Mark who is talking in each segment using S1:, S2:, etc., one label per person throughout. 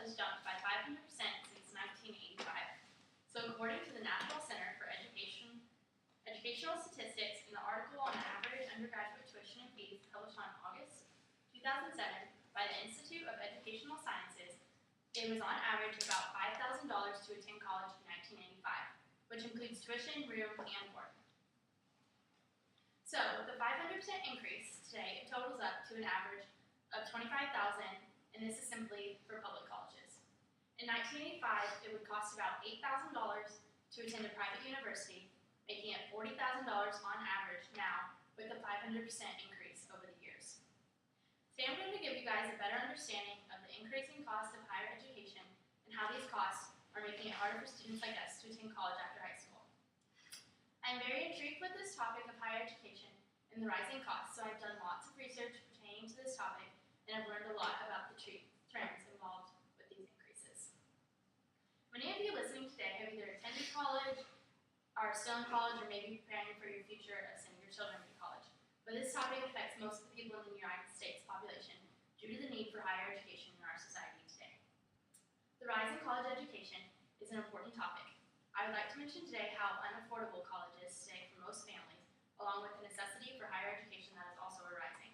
S1: has jumped by 500% since 1985. So according to the National Center for Educational Statistics, in the article on average undergraduate tuition and fees published on August 2007 by the Institute of Educational Sciences, it was on average about $5,000 to attend college in 1985, which includes tuition, room, and board. So with the 500% increase today, it totals up to an average of $25,000, and this is simply for public colleges. In 1985, it would cost about $8,000 to attend a private university, making it $40,000 on average now, with a 500% increase over the years. Today I'm going to give you guys a better understanding of the increasing cost of higher education and how these costs are making it harder for students like us to attend college after high school. I'm very intrigued with this topic of higher education and the rising costs, so I've done lots of research pertaining to this topic, and I've learned a lot about the trends involved with these increases. Many of you listening today have either attended college, are still in college, or maybe preparing for your future of sending your children to college. But this topic affects most of the people in the United States population due to the need for higher education in our society today. The rise in college education is an important topic. I would like to mention today how unaffordable college is today for most families, along with the necessity for higher education that is also arising.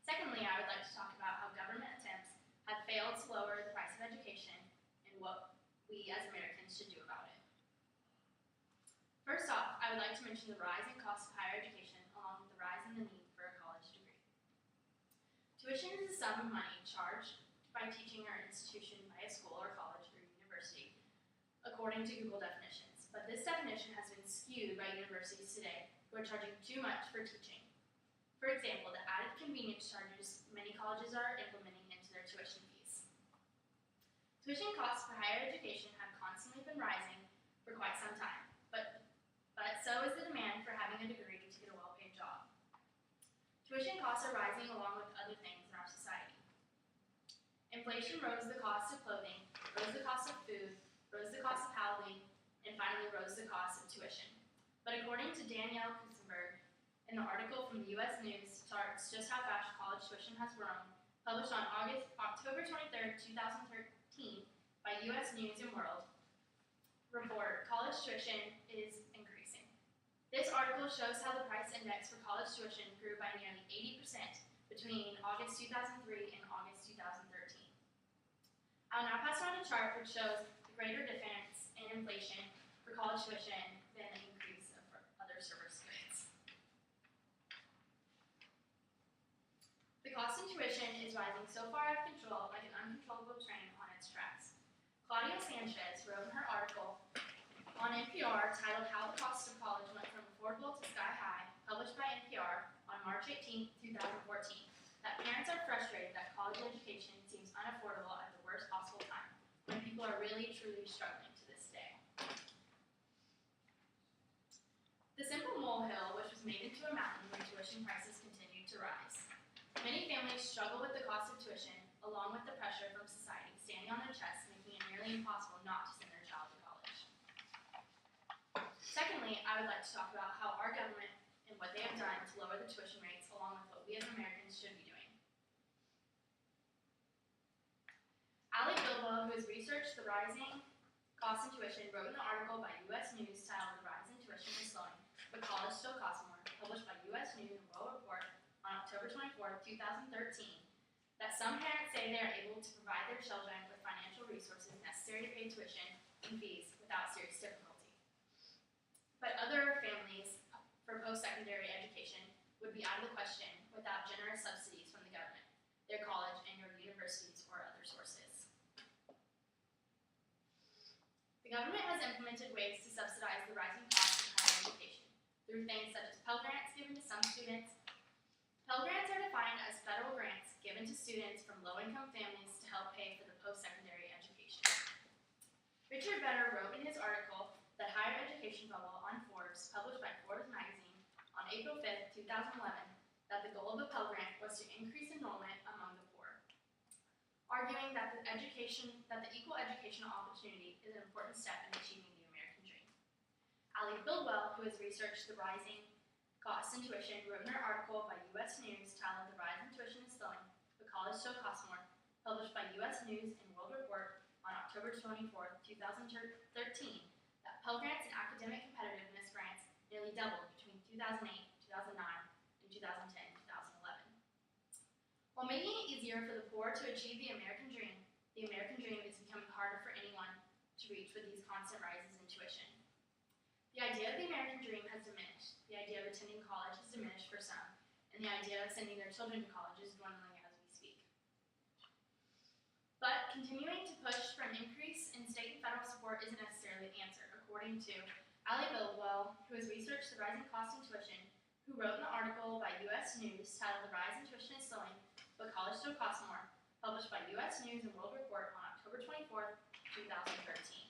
S1: Secondly, I would like to talk about how government attempts have failed to lower the price of education and what we as Americans should do about it. First off, I would like to mention the rise in cost of higher education along with the rise in the need for a college degree. Tuition is a sum of money charged by teaching or institution by a school or college or university, according to Google definitions. But this definition has been skewed by universities today who are charging too much for teaching. For example, the added convenience charges many colleges are implementing into their tuition fees. Tuition costs for higher education have constantly been rising for quite some time, but so is the demand for having a degree to get a well-paid job. Tuition costs are rising along with other things in our society. Inflation rose the cost of clothing, rose the cost of food, rose the cost of housing, and finally rose the cost of tuition. But according to Danielle Kusenberg, in the article from the U.S. News charts just how fast college tuition has grown, published on October 23, 2013 by U.S. News & World Report, college tuition is increasing. This article shows how the price index for college tuition grew by nearly 80% between August 2003 and August 2013. I'll now pass on a chart which shows the greater difference in inflation for college tuition than the increase of other service goods. The cost of tuition is rising so far out of control like an uncontrollable train on its tracks. Claudia Sanchez wrote in her article on NPR titled How the Cost of College Went from Affordable to Sky High, published by NPR on March 18, 2014, that parents are frustrated that college education seems unaffordable at the worst possible time, when people are really truly struggling to this day. The simple molehill, which was made into a mountain when tuition prices continued to rise. Many families struggle with the cost of tuition, along with the pressure from society standing on their chests, making it nearly impossible not to send their child to college. Secondly, I would like to talk about how our government and what they have done to lower the tuition rates, along with what we as Americans should be doing. Ali Bilbo, who has researched the rising cost of tuition, wrote an article by U.S. News titled The Rise in Tuition is Slowing, but College Still Costs More, published by U.S. News & World Report on October 24, 2013, that some parents say they are able to provide their children with financial resources necessary to pay tuition and fees without serious difficulty. But other families for post-secondary education would be out of the question without generous subsidies from the government, their college, and your universities or other sources. The government has implemented ways to subsidize the rising costs of higher education through things such as Pell Grants given to some students. Pell Grants are defined as federal grants given to students from low-income families to help pay for the post-secondary education. Richard Vedder wrote in his article, The Higher Education Bubble on Forbes, published by Forbes magazine on April 5, 2011, that the goal of the Pell Grant was to increase enrollment among the poor, arguing that the equal educational opportunity is an important step in achieving the American dream. Ali Bildwell, who has researched the rising costs in tuition, wrote in her article by U.S. News titled The Rise in Tuition is Slowing, but College Still Costs More, published by U.S. News and World Report on October 24, 2013, that Pell Grants and academic competitiveness grants nearly doubled between 2008, 2009, and 2010-2011. While making it easier for the poor to achieve the American dream is becoming harder for anyone to reach with these constant rises in tuition. The idea of the American dream has diminished. The idea of attending college has diminished for some, and the idea of sending their children to college is dwindling as we speak. But continuing to push for an increase in state and federal support isn't necessarily the answer, according to Ali Billwell, who has researched the rising cost in tuition, who wrote an article by U.S. News titled "The Rise in Tuition is Slowing, but College Still Costs More," published by U.S. News and World Report on October 24, 2013.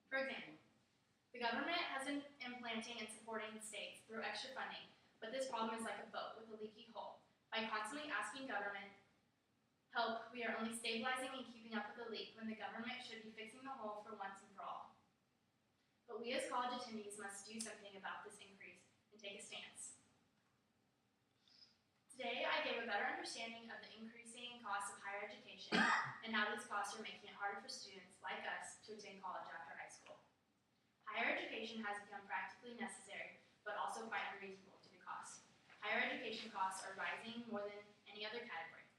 S1: For example, the government has been implanting and supporting the states through extra funding, but this problem is like a boat with a leaky hull. By constantly asking government help, we are only stabilizing and keeping up with the leak when the government should be fixing the hole for once and for all. But we as college attendees must do something about this increase and take a stance. Today, I gave a better understanding of the increasing costs of higher education and how these costs are making it harder for students like us to attend college after high school. Higher education has become practically necessary, but also quite unreasonable due to costs. Higher education costs are rising more than any other category.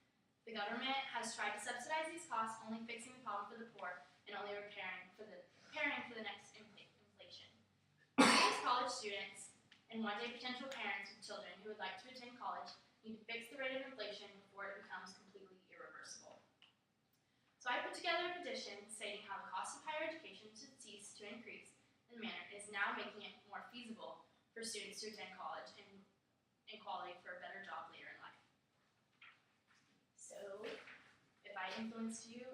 S1: The government has tried to subsidize these costs, only fixing the problem for the poor and only preparing for the next inflation. We as college students and one-day potential parents of children who would like to attend college need to fix the rate of inflation before it becomes completely irreversible. So I put together a petition stating how the cost of higher education should cease to increase in a manner is now making it more feasible for students to attend college and quality for a better job later in life. So, if I influenced you